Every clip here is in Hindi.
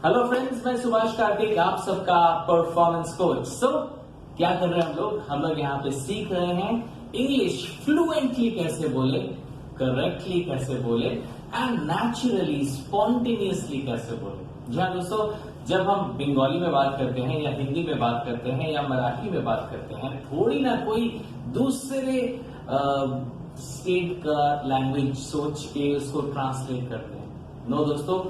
हेलो फ्रेंड्स, मैं सुभाष कार्तिक, आप सबका परफॉर्मेंस कोच। क्या कर रहे हैं हम लोग यहाँ पे सीख रहे हैं इंग्लिश फ्लुएंटली कैसे बोले, करेक्टली कैसे बोले एंड नेचुरली स्पॉन्टेनियसली कैसे बोले। जी हाँ दोस्तों, जब हम बंगाली में बात करते हैं या हिंदी में बात करते हैं या मराठी में बात करते हैं, थोड़ी ना कोई दूसरे स्टेट का लैंग्वेज सोच के उसको ट्रांसलेट करते हैं। नो दोस्तों,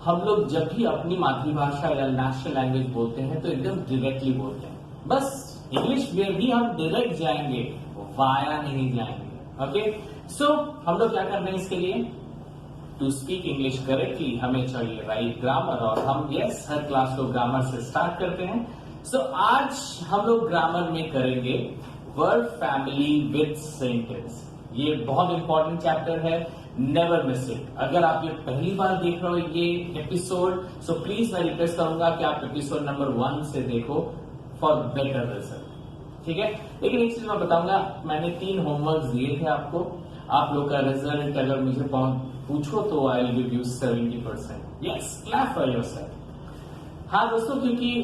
हम लोग जब भी अपनी मातृभाषा या नेशनल लैंग्वेज बोलते हैं तो एकदम डायरेक्टली बोलते हैं। बस इंग्लिश में भी हम डायरेक्ट जाएंगे, वाया नहीं जाएंगे। ओके, सो हम लोग क्या कर रहे हैं इसके लिए? टू स्पीक इंग्लिश करेक्टली हमें चाहिए राइट ग्रामर, और हम हर क्लास को ग्रामर से स्टार्ट करते हैं। सो आज हम लोग ग्रामर में करेंगे वर्ब फैमिली विद सेंटेंस। ये बहुत इंपॉर्टेंट चैप्टर है, नेवर मिस इट। अगर आप ये पहली बार देख रहे हो ये एपिसोड, सो प्लीज मैं रिक्वेस्ट करूंगा कि आप एपिसोड नंबर 1 से देखो फॉर बेटर रिजल्ट। ठीक है, लेकिन एक चीज मैं बताऊंगा, मैंने 3 होमवर्क दिए थे आपको। आप लोग का रिजल्ट अगर मुझे पूछो तो I will give you 70%। Yes, clap for yourself. हाँ दोस्तों, क्योंकि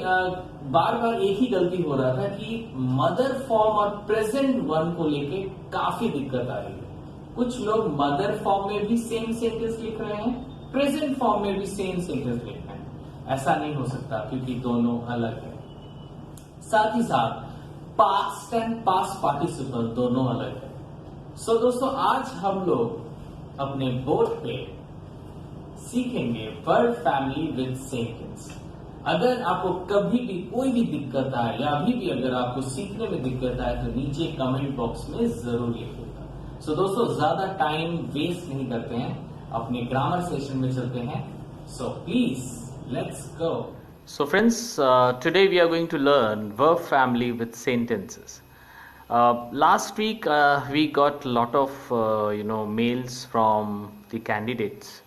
बार बार एक ही गलती हो रहा था कि मदर फॉर्म और प्रेजेंट वन को लेके काफी दिक्कत आ रही है। कुछ लोग मदर फॉर्म में भी सेम सेंटेंस लिख रहे हैं, प्रेजेंट फॉर्म में भी सेम सेंटेंस लिख रहे हैं। ऐसा नहीं हो सकता क्योंकि दोनों अलग है। साथ ही साथ पास्ट एंड पास्ट पार्टिसिपल दोनों अलग है। सो दोस्तों, आज हम लोग अपने बोर्ड पे सीखेंगे वर्ब फैमिली विद सेंटेंस। अगर आपको कभी भी कोई भी दिक्कत आए या अभी भी अगर आपको सीखने में दिक्कत आए तो नीचे कमेंट बॉक्स में जरूर लिखिएगा। सो दोस्तों, ज्यादा टाइम वेस्ट नहीं करते हैं, अपने ग्रामर सेशन में चलते हैं। So please let's go. So friends, today we are going to learn verb family with sentences. Last week we got a lot of mails from the candidates.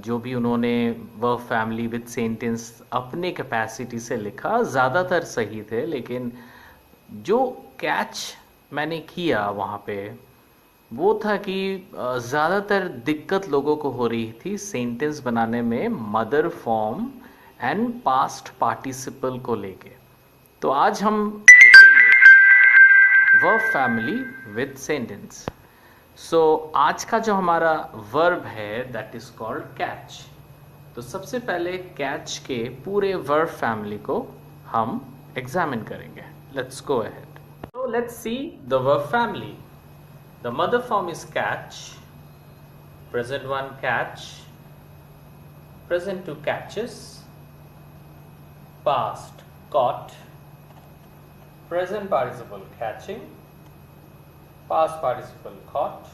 जो भी उन्होंने वर्ब फैमिली विद सेंटेंस अपने कैपेसिटी से लिखा, ज़्यादातर सही थे, लेकिन जो कैच मैंने किया वहाँ पे वो था कि ज़्यादातर दिक्कत लोगों को हो रही थी सेंटेंस बनाने में mother form and past participle को लेके। तो आज हम देखेंगे वर्ब फैमिली विद सेंटेंस। सो आज का जो हमारा वर्ब है दैट इज कॉल्ड कैच। तो सबसे पहले कैच के पूरे वर्ब फैमिली को हम एग्जामिन करेंगे। Let's go ahead. So let's see the verb family. The mother form is catch, present one catch, present two catches, past caught, present participle catching, past participle caught,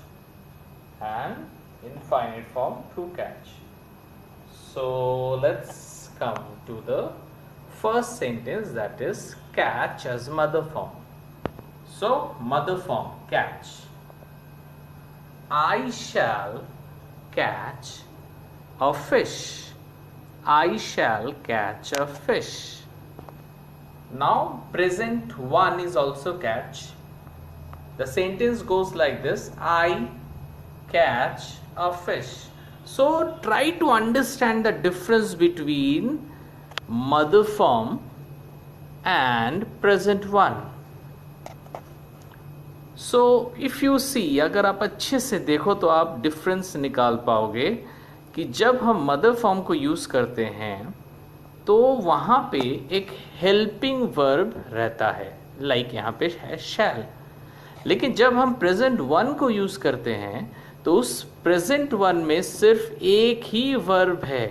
and infinite form to catch. So let's come to the first sentence, that is catch as mother form. So mother form catch. I shall catch a fish. I shall catch a fish. Now present one is also catch. The sentence goes like this: I catch a fish. So try to understand the difference between mother form and present one. So if you see, अगर आप अच्छे से देखो तो आप डिफरेंस निकाल पाओगे कि जब हम मदर फॉर्म को यूज़ करते हैं तो वहाँ पे एक हेल्पिंग वर्ब रहता है, लाइक यहाँ पे है शैल। लेकिन जब हम प्रेजेंट वन को यूज़ करते हैं तो उस प्रेजेंट वन में सिर्फ एक ही वर्ब है।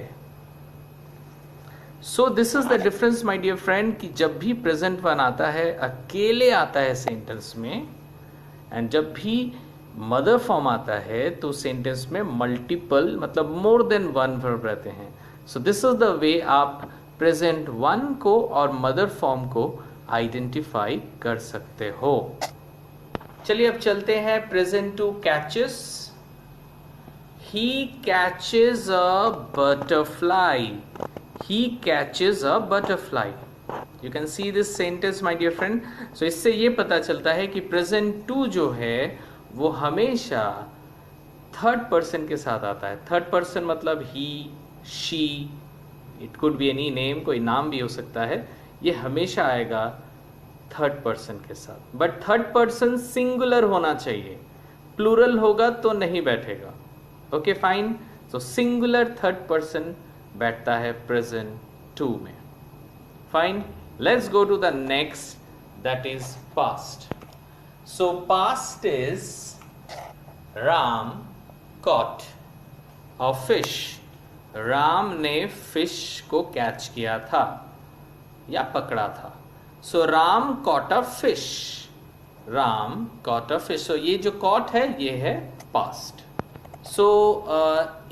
So this is the difference my dear friend, कि जब भी प्रेजेंट वन आता है अकेले आता है सेंटेंस में, एंड जब भी मदर फॉर्म आता है तो सेंटेंस में मल्टीपल मतलब मोर देन वन वर्ब रहते हैं। सो दिस इज द वे आप प्रेजेंट वन को और मदर फॉर्म को आइडेंटिफाई कर सकते हो। चलिए अब चलते हैं present two catches. He catches a butterfly. He catches a butterfly. You can see this sentence my dear friend. So इससे ये पता चलता है कि प्रेजेंट टू जो है वो हमेशा थर्ड पर्सन के साथ आता है। थर्ड पर्सन मतलब he, she it could be any name, कोई नाम भी हो सकता है, ये हमेशा आएगा थर्ड पर्सन के साथ। बट थर्ड पर्सन सिंगुलर होना चाहिए, प्लूरल होगा तो नहीं बैठेगा। ओके फाइन, तो सिंगुलर थर्ड पर्सन बैठता है प्रेजेंट टू में। Fine, let's go to the next, that is past. So past is Ram caught a fish. Ram ने फिश को कैच किया था या पकड़ा था। So Ram caught a fish, Ram caught a fish. So ये जो कॉट है ये है पास्ट। सो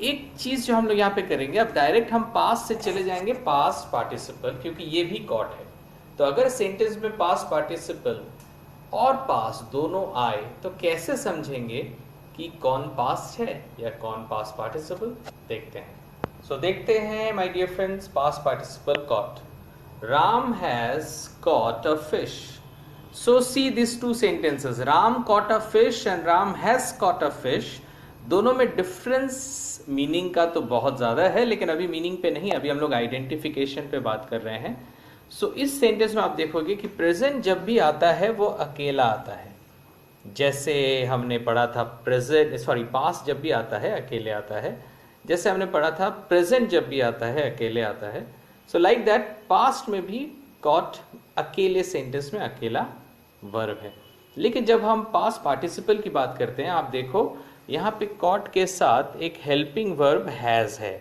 एक चीज जो हम लोग यहाँ पे करेंगे, अब डायरेक्ट हम पास्ट से चले जाएंगे पास्ट पार्टिसिपल, क्योंकि ये भी कॉट है। तो अगर सेंटेंस में पास्ट पार्टिसिपल और पास्ट दोनों आए तो कैसे समझेंगे कि कौन पास्ट है या कौन पास्ट पार्टिसिपल, देखते हैं। सो देखते हैं my dear friends, past participle caught. Ram has caught a fish. So see these two sentences, Ram caught a fish and Ram has caught a fish. दोनों में डिफरेंस मीनिंग का तो बहुत ज़्यादा है, लेकिन अभी मीनिंग पे नहीं, अभी हम लोग आइडेंटिफिकेशन पे बात कर रहे हैं। सो इस सेंटेंस में आप देखोगे कि प्रेजेंट जब भी आता है वो अकेला आता है। जैसे हमने पढ़ा था पास्ट जब भी आता है अकेले आता है। जैसे हमने पढ़ा था प्रेजेंट जब भी आता है अकेले आता है। सो लाइक दैट पास्ट में भी कॉट अकेले सेंटेंस में अकेला वर्ब है। लेकिन जब हम पास्ट पार्टिसिपल की बात करते हैं, आप देखो यहाँ पे कॉट के साथ एक हेल्पिंग वर्ब हैज है।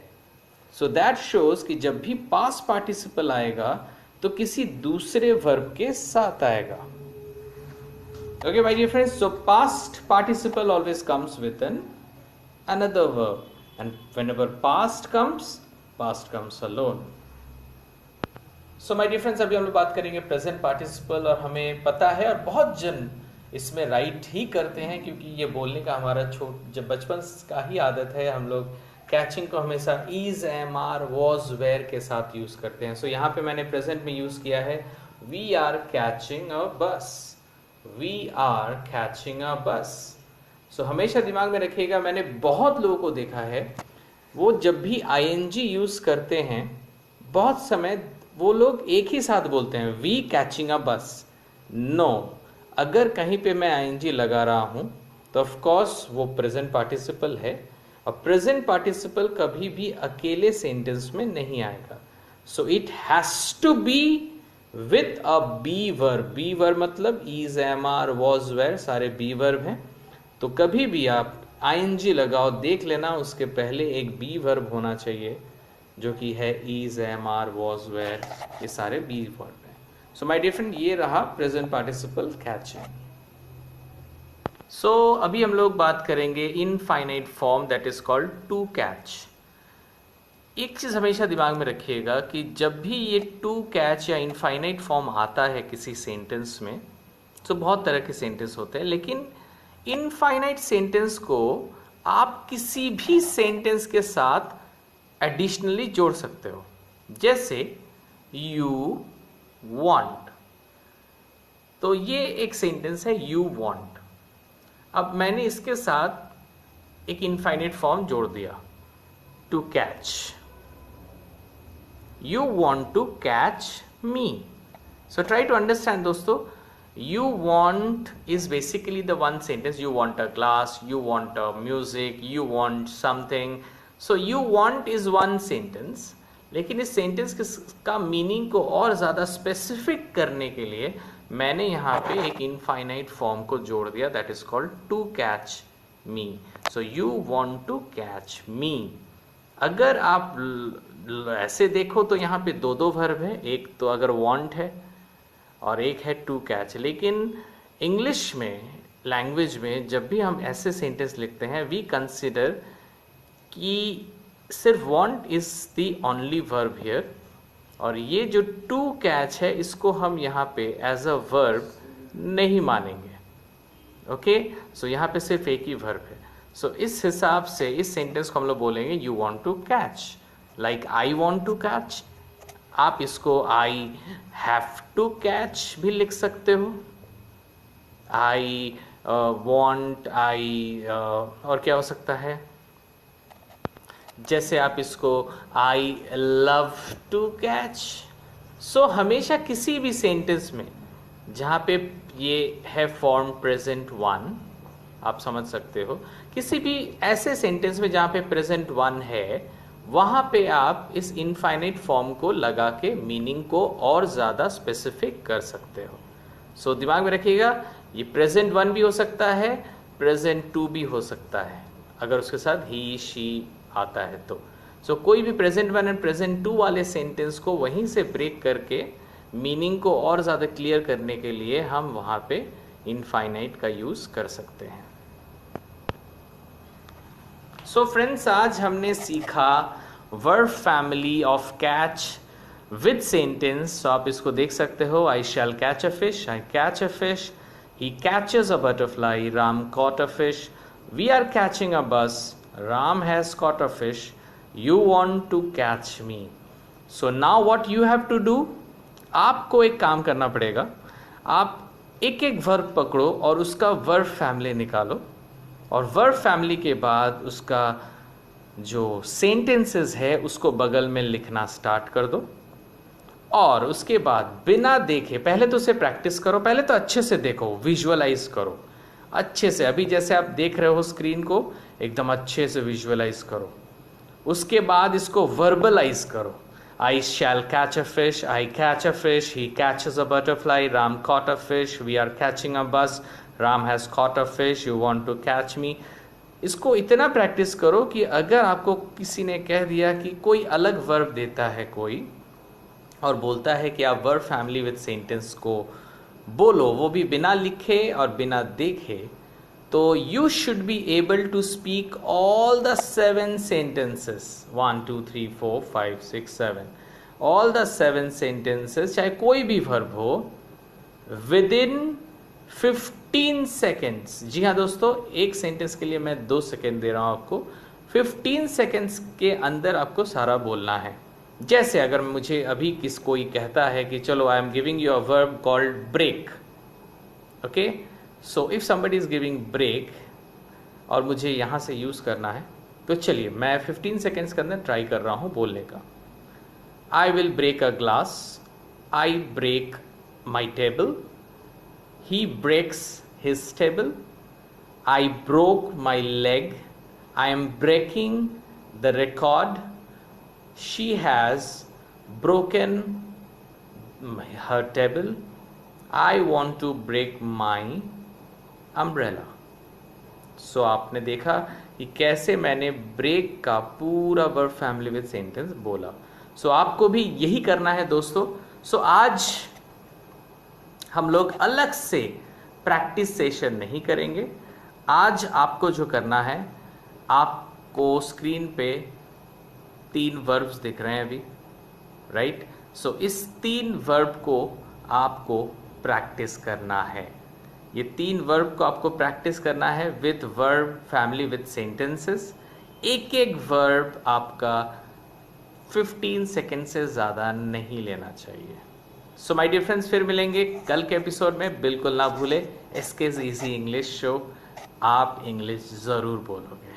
सो दैट शोज कि जब भी पास्ट पार्टिसिपल आएगा तो किसी दूसरे वर्ब के साथ आएगा। Okay my dear friends, so past participle always comes with an another verb, and whenever past comes alone. So my dear friends, अभी हम लोग बात करेंगे प्रेजेंट पार्टिसिपल, और हमें पता है और बहुत जन इसमें राइट ही करते हैं, क्योंकि ये बोलने का हमारा जब बचपन का ही आदत है। हम लोग कैचिंग को हमेशा is, am, are, was, were के साथ यूज करते हैं। सो यहाँ पे मैंने प्रेजेंट में यूज किया है वी आर कैचिंग अ बस, वी आर कैचिंग अ बस। सो हमेशा दिमाग में रखिएगा, मैंने बहुत लोगों को देखा है वो जब भी आईएनजी यूज करते हैं बहुत समय वो लोग एक ही साथ बोलते हैं वी कैचिंग अ बस। नो, अगर कहीं पे मैं आईएनजी लगा रहा हूं तो ऑफ कोर्स वो प्रेजेंट पार्टिसिपल है, और प्रेजेंट पार्टिसिपल कभी भी अकेले सेंटेंस में नहीं आएगा। So it has to be with a be verb. Be verb मतलब is, am, are, was, were, सारे बी वर्ब हैं। तो कभी भी आप आईएनजी लगाओ, देख लेना उसके पहले एक बी वर्ब होना चाहिए, जो कि है is, am, are, was, were, ये सारे बी वर्ब हैं। सो माय डियर फ्रेंड, ये रहा प्रेजेंट पार्टिसिपल कैचिंग। सो अभी हम लोग बात करेंगे infinite form, that is called to catch. एक चीज हमेशा दिमाग में रखिएगा कि जब भी ये टू कैच या इनफाइनाइट फॉर्म आता है किसी सेंटेंस में, तो बहुत तरह के सेंटेंस होते हैं, लेकिन इनफाइनाइट सेंटेंस को आप किसी भी सेंटेंस के साथ एडिशनली जोड़ सकते हो। जैसे यू वॉन्ट, तो ये एक सेंटेंस है यू वॉन्ट। अब मैंने इसके साथ एक इनफाइनाइट फॉर्म जोड़ दिया to catch, you want to catch me. So try to understand दोस्तों, you want is basically the one sentence. You want a glass, you want a music, you want something. So you want is one sentence, लेकिन इस सेंटेंस का मीनिंग को और ज़्यादा स्पेसिफिक करने के लिए मैंने यहाँ पे एक इनफाइनाइट फॉर्म को जोड़ दिया, that is called to catch me. So you want to catch me. अगर आप ऐसे देखो तो यहाँ पे दो दो वर्ब है, एक तो अगर want है और एक है टू कैच। लेकिन इंग्लिश में, लैंग्वेज में जब भी हम ऐसे सेंटेंस लिखते हैं, वी कंसिडर कि सिर्फ want is the only verb here, और ये जो टू कैच है इसको हम यहाँ पे एज अ वर्ब नहीं मानेंगे। ओके, सो यहाँ पे सिर्फ एक ही वर्ब है। सो इस हिसाब से इस सेंटेंस को हम लोग बोलेंगे you want to catch, like I want to catch. आप इसको आई हैव टू कैच भी लिख सकते हो, आई वॉन्ट, आई और क्या हो सकता है, जैसे आप इसको आई लव टू कैच। सो हमेशा किसी भी सेंटेंस में जहाँ पे ये है फॉर्म प्रेजेंट वन, आप समझ सकते हो, किसी भी ऐसे सेंटेंस में जहाँ पे प्रेजेंट वन है वहाँ पे आप इस इनफाइनाइट फॉर्म को लगा के मीनिंग को और ज़्यादा स्पेसिफिक कर सकते हो। सो दिमाग में रखिएगा, ये प्रेजेंट वन भी हो सकता है, प्रेजेंट टू भी हो सकता है, अगर उसके साथ ही शी आता है तो। सो कोई भी present one and present two वाले सेंटेंस को वहीं से ब्रेक करके मीनिंग को और ज़्यादा क्लियर करने के लिए हम वहाँ पे इनफाइनाइट का यूज़ कर सकते हैं। सो फ्रेंड्स, आज हमने सीखा verb family of catch with sentence. So आप इसको देख सकते हो, I shall catch a fish, I catch a fish, he catches a butterfly, Ram caught a fish, we are catching a bus, Ram has caught a fish, you want to catch me. So now what you have to do, आपको एक काम करना पड़ेगा, आप एक एक वर्ब पकड़ो और उसका वर्ब फैमिली निकालो, और वर्ब फैमिली के बाद उसका जो सेंटेंसेस है उसको बगल में लिखना स्टार्ट कर दो, और उसके बाद बिना देखे पहले तो उसे प्रैक्टिस करो, पहले तो अच्छे से देखो, विजुअलाइज करो अच्छे से, अभी जैसे आप देख रहे हो स्क्रीन को एकदम अच्छे से विजुअलाइज करो। उसके बाद इसको वर्बलाइज करो, I shall catch a fish, I catch a fish, he catches a butterfly, Ram caught a fish, we are catching a bus, Ram has caught a fish, you want to catch me. इसको इतना प्रैक्टिस करो कि अगर आपको किसी ने कह दिया कि कोई अलग वर्ब देता है कोई और बोलता है कि आप वर्ब फैमिली विद सेंटेंस को बोलो, वो भी बिना लिखे और बिना देखे, तो you should be able to speak all the 7 sentences, 1 2 3 4 5 6 7, all the 7 sentences, चाहे कोई भी वर्ब हो, विद इन 15 सेकेंड्स। जी हाँ दोस्तों, एक सेंटेंस के लिए मैं 2 सेकेंड दे रहा हूँ आपको, 15 सेकेंड्स के अंदर आपको सारा बोलना है। जैसे अगर मुझे अभी कोई कहता है कि चलो I am giving you a verb called break, okay, so if somebody is giving break और मुझे यहाँ से यूज़ करना है, तो चलिए मैं 15 सेकेंड्स के अंदर ट्राई कर रहा हूँ बोलने का। I will break a glass, I break my table, he breaks his table, I broke my leg, I am breaking the record, she has broken her table, I want to break my umbrella। सो आपने देखा कि कैसे मैंने ब्रेक का पूरा वर्ब फैमिली विद सेंटेंस बोला। सो आपको भी यही करना है दोस्तों। सो आज हम लोग अलग से प्रैक्टिस सेशन नहीं करेंगे। आज आपको जो करना है, आपको स्क्रीन पे 3 वर्ब्स दिख रहे हैं अभी, राइट। सो इस 3 वर्ब को आपको प्रैक्टिस करना है। ये 3 वर्ब को आपको प्रैक्टिस करना है with verb family with sentences. एक एक वर्ब आपका 15 सेकेंड से ज़्यादा नहीं लेना चाहिए। सो माय डियर फ्रेंड्स, फिर मिलेंगे कल के एपिसोड में। बिल्कुल ना भूले, एसके's इजी इंग्लिश शो, आप इंग्लिश ज़रूर बोलोगे।